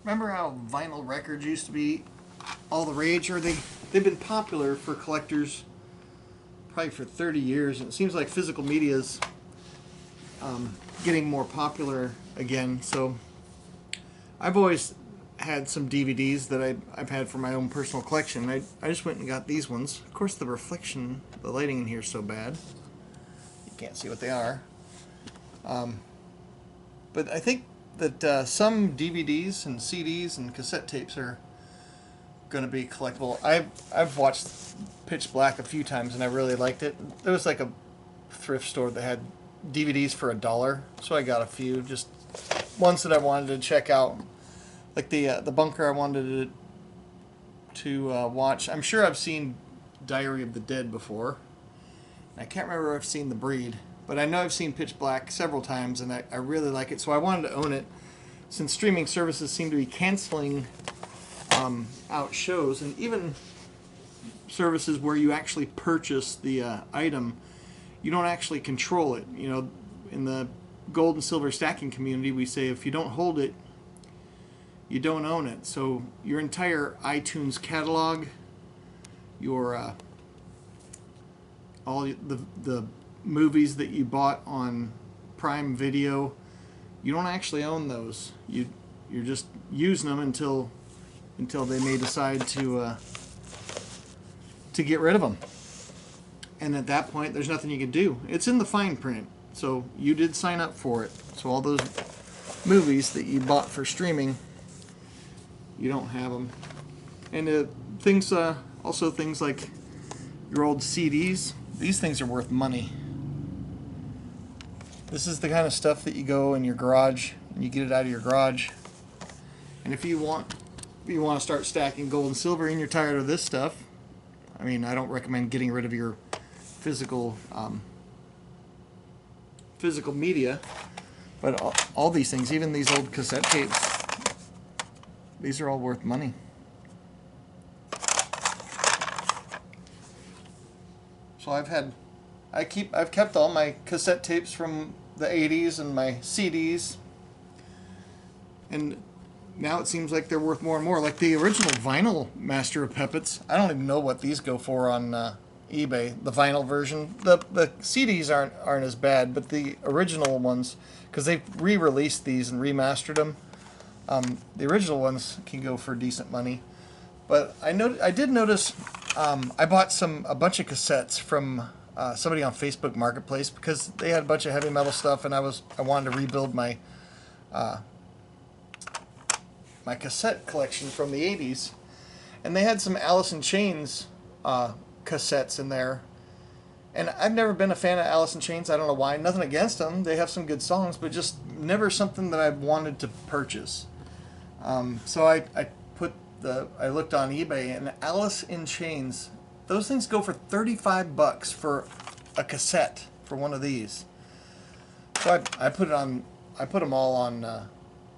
Remember how vinyl records used to be all the rage? Or they've been popular for collectors probably for 30 years, and it seems like physical media is getting more popular again. So I've always had some DVDs that I've had for my own personal collection. I just went and got these ones. Of course, the reflection, the lighting in here is so bad. You can't see what they are. But I think that some DVDs and CDs and cassette tapes are going to be collectible. I've watched Pitch Black a few times and I really liked it. There was like a thrift store that had DVDs for $1, so I got a few, just ones that I wanted to check out. Like the Bunker I wanted to watch. I'm sure I've seen Diary of the Dead before. I can't remember if I've seen The Breed, but I know I've seen Pitch Black several times, and I really like it, so I wanted to own it. Since streaming services seem to be canceling out shows, and even services where you actually purchase the item, you don't actually control it. You know, in the gold and silver stacking community, we say if you don't hold it, you don't own it. So your entire iTunes catalog, your all the movies that you bought on Prime Video, you don't actually own those. You're just using them until they may decide to get rid of them. And at that point, there's nothing you can do. It's in the fine print, so you did sign up for it. So all those movies that you bought for streaming, you don't have them. And things, also things like your old CDs. These things are worth money. This is the kind of stuff that you go in your garage and you get it out of your garage. And if you want to start stacking gold and silver and you're tired of this stuff, I mean, I don't recommend getting rid of your physical media, but all these things, even these old cassette tapes, these are all worth money. So I've kept all my cassette tapes from the 80s and my CDs, and now it seems like they're worth more and more. Like the original vinyl Master of Puppets, I don't even know what these go for on eBay. The vinyl version, the CDs aren't as bad, but the original ones, because they've re-released these and remastered them, the original ones can go for decent money. But I did notice I bought a bunch of cassettes from somebody on Facebook Marketplace because they had a bunch of heavy metal stuff, and I wanted to rebuild my my cassette collection from the 80s, and they had some Alice in Chains cassettes in there. And I've never been a fan of Alice in Chains. I don't know why. Nothing against them. They have some good songs, but just never something that I wanted to purchase. So I looked on eBay, and Alice in Chains, those things go for $35 for a cassette for one of these. So I put them all on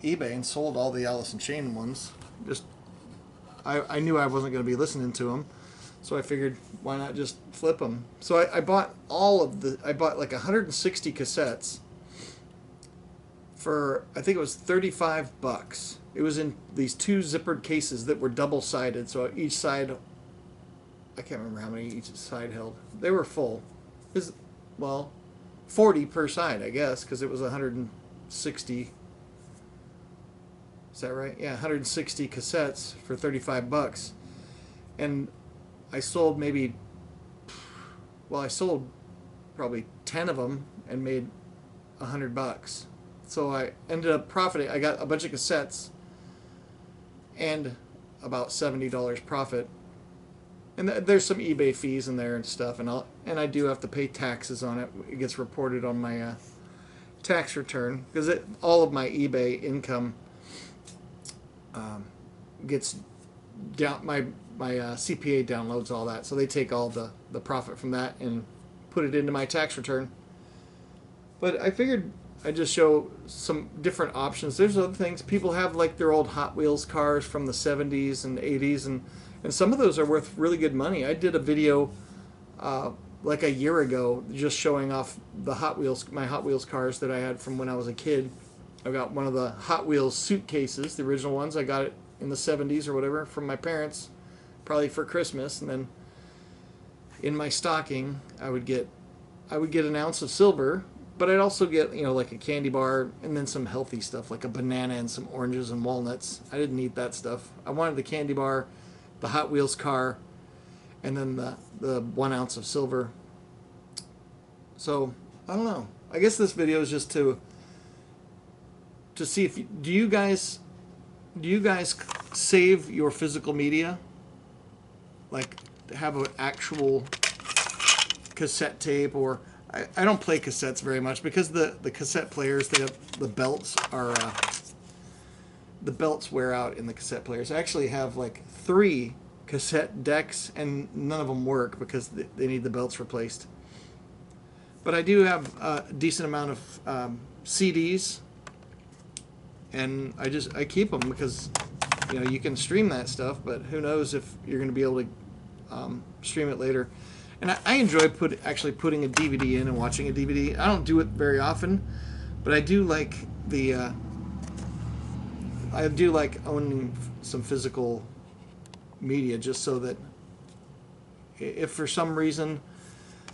eBay and sold all the Alice in Chains ones. I knew I wasn't going to be listening to them, so I figured why not just flip them. So I bought I bought like 160 cassettes for, I think it was $35. It was in these two zippered cases that were double-sided, so each side, I can't remember how many each side held. They were full. Well, 40 per side, I guess, because it was 160. Is that right? Yeah, 160 cassettes for $35. And I sold I sold probably 10 of them and made $100. So I ended up profiting. I got a bunch of cassettes and about $70 profit. And there's some eBay fees in there and stuff, and I do have to pay taxes on it. It gets reported on my tax return, because all of my eBay income gets down. My CPA downloads all that, so they take all the profit from that and put it into my tax return. But I figured I'd just show some different options. There's other things. People have like their old Hot Wheels cars from the 70s and 80s, and some of those are worth really good money. I did a video like a year ago just showing off my Hot Wheels cars that I had from when I was a kid. I've got one of the Hot Wheels suitcases, the original ones. I got it in the 70s or whatever from my parents, probably for Christmas. And then in my stocking, I would get an ounce of silver, but I'd also get, like a candy bar and then some healthy stuff like a banana and some oranges and walnuts. I didn't eat that stuff. I wanted the candy bar, the Hot Wheels car, and then the 1 ounce of silver. So I don't know. I guess this video is just to see if do you guys save your physical media, like have an actual cassette tape, or I don't play cassettes very much because the cassette players, they have the belts are the belts wear out in the cassette players. I actually have like 3 cassette decks and none of them work because they need the belts replaced. But I do have a decent amount of CDs, and I keep them because you can stream that stuff, but who knows if you're going to be able to stream it later. And I enjoy actually putting a DVD in and watching a DVD. I don't do it very often, but I do like owning some physical media, just so that if for some reason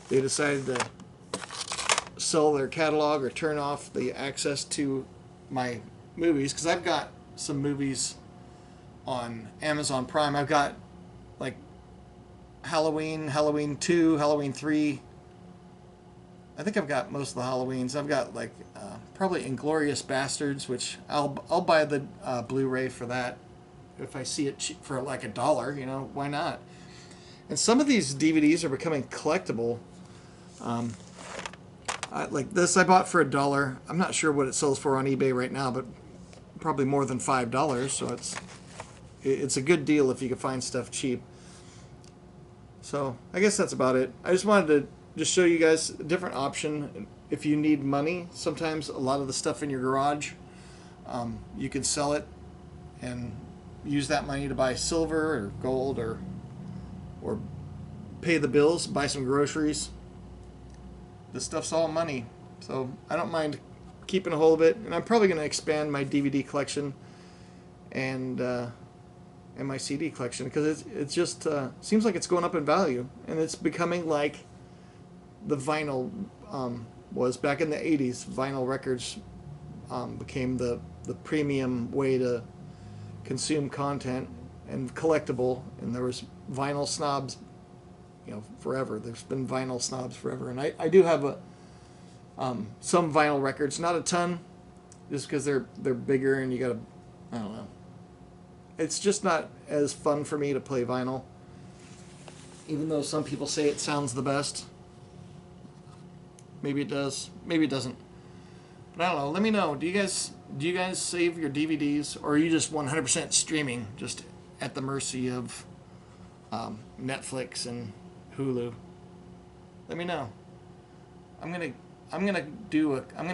they decided to sell their catalog or turn off the access to my movies, because I've got some movies on Amazon Prime. I've got like Halloween, Halloween 2, Halloween 3. I think I've got most of the Halloweens. I've got like probably Inglourious Bastards, which I'll buy the Blu-ray for that if I see it cheap for like $1. Why not? And some of these DVDs are becoming collectible. Like this, I bought for $1. I'm not sure what it sells for on eBay right now, but probably more than $5. So it's a good deal if you can find stuff cheap. So I guess that's about it. I just wanted to just show you guys a different option. If you need money, sometimes a lot of the stuff in your garage, you can sell it and use that money to buy silver or gold or pay the bills, buy some groceries. This stuff's all money, so I don't mind keeping a hold of it. And I'm probably going to expand my DVD collection and my CD collection, because it's just seems like it's going up in value, and it's becoming like the vinyl was back in the 80s. Vinyl records became the premium way to consume content and collectible, and there was vinyl snobs forever. There's been vinyl snobs forever, and I do have some vinyl records, not a ton, just because they're bigger and you gotta, I don't know. It's just not as fun for me to play vinyl, even though some people say it sounds the best. Maybe it does, maybe it doesn't. But I don't know. Let me know. Do you guys save your DVDs, or are you just 100% streaming, just at the mercy of Netflix and Hulu? Let me know. I'm gonna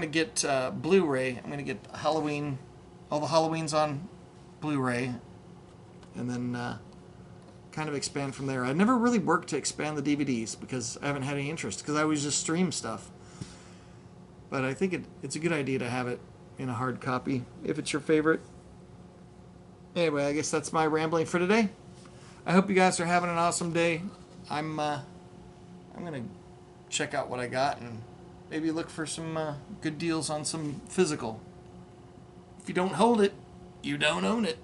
get Blu-ray. I'm gonna get Halloween, all the Halloweens on Blu-ray, and then kind of expand from there. I never really worked to expand the DVDs because I haven't had any interest, because I always just stream stuff. But I think it's a good idea to have it in a hard copy if it's your favorite. Anyway, I guess that's my rambling for today. I hope you guys are having an awesome day. I'm gonna check out what I got and maybe look for some good deals on some physical. If you don't hold it, you don't own it.